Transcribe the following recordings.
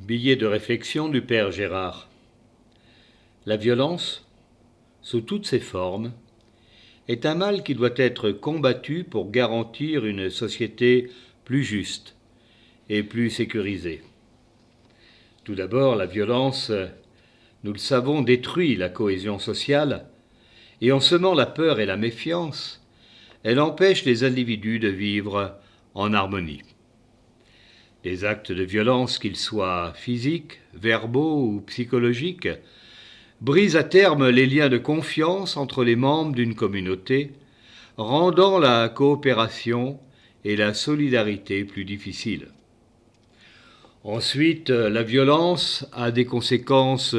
Billet de réflexion du père Gérard. La violence, sous toutes ses formes, est un mal qui doit être combattu pour garantir une société plus juste et plus sécurisée. Tout d'abord, la violence, nous le savons, détruit la cohésion sociale et en semant la peur et la méfiance, elle empêche les individus de vivre en harmonie. Les actes de violence, qu'ils soient physiques, verbaux ou psychologiques, brisent à terme les liens de confiance entre les membres d'une communauté, rendant la coopération et la solidarité plus difficiles. Ensuite, la violence a des conséquences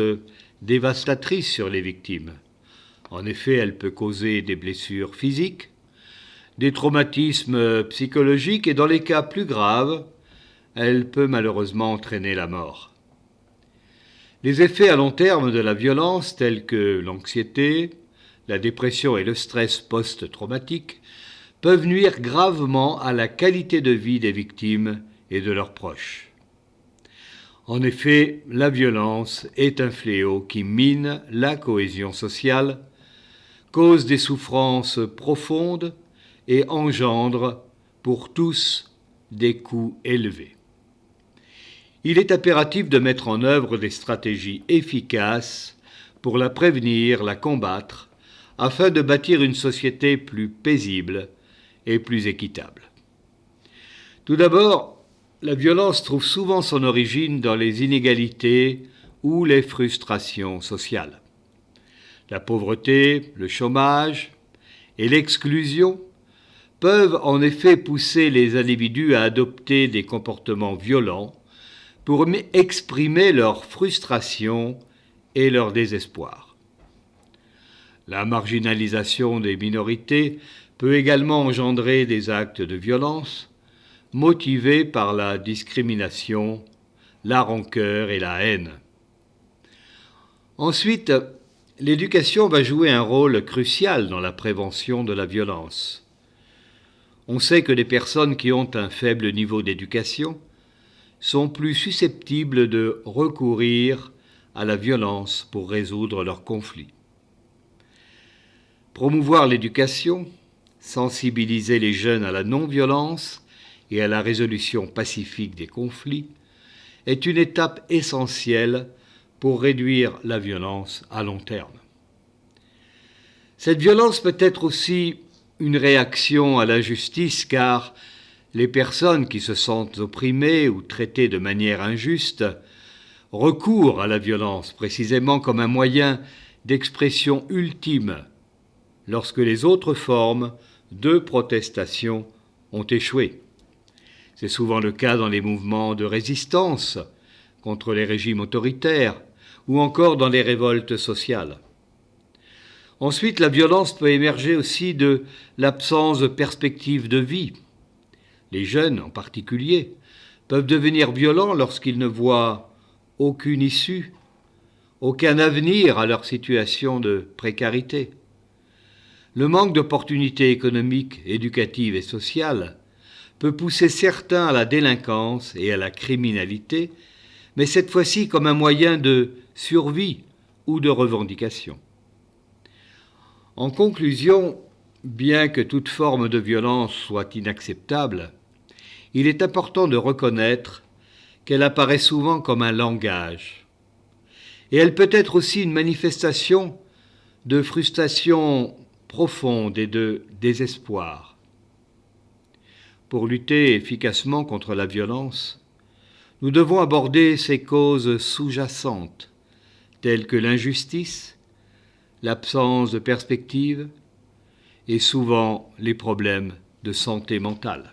dévastatrices sur les victimes. En effet, elle peut causer des blessures physiques, des traumatismes psychologiques et dans les cas plus graves, elle peut malheureusement entraîner la mort. Les effets à long terme de la violence, tels que l'anxiété, la dépression et le stress post-traumatique, peuvent nuire gravement à la qualité de vie des victimes et de leurs proches. En effet, la violence est un fléau qui mine la cohésion sociale, cause des souffrances profondes et engendre pour tous des coûts élevés. Il est impératif de mettre en œuvre des stratégies efficaces pour la prévenir, la combattre, afin de bâtir une société plus paisible et plus équitable. Tout d'abord, la violence trouve souvent son origine dans les inégalités ou les frustrations sociales. La pauvreté, le chômage et l'exclusion peuvent en effet pousser les individus à adopter des comportements violents pour exprimer leur frustration et leur désespoir. La marginalisation des minorités peut également engendrer des actes de violence motivés par la discrimination, la rancœur et la haine. Ensuite, l'éducation va jouer un rôle crucial dans la prévention de la violence. On sait que les personnes qui ont un faible niveau d'éducation sont plus susceptibles de recourir à la violence pour résoudre leurs conflits. Promouvoir l'éducation, sensibiliser les jeunes à la non-violence et à la résolution pacifique des conflits est une étape essentielle pour réduire la violence à long terme. Cette violence peut être aussi une réaction à l'injustice car les personnes qui se sentent opprimées ou traitées de manière injuste recourent à la violence précisément comme un moyen d'expression ultime lorsque les autres formes de protestation ont échoué. C'est souvent le cas dans les mouvements de résistance contre les régimes autoritaires ou encore dans les révoltes sociales. Ensuite, la violence peut émerger aussi de l'absence de perspective de vie. Les jeunes, en particulier, peuvent devenir violents lorsqu'ils ne voient aucune issue, aucun avenir à leur situation de précarité. Le manque d'opportunités économiques, éducatives et sociales peut pousser certains à la délinquance et à la criminalité, mais cette fois-ci comme un moyen de survie ou de revendication. En conclusion, bien que toute forme de violence soit inacceptable, il est important de reconnaître qu'elle apparaît souvent comme un langage. Et elle peut être aussi une manifestation de frustration profonde et de désespoir. Pour lutter efficacement contre la violence, nous devons aborder ses causes sous-jacentes, telles que l'injustice, l'absence de perspective et souvent les problèmes de santé mentale.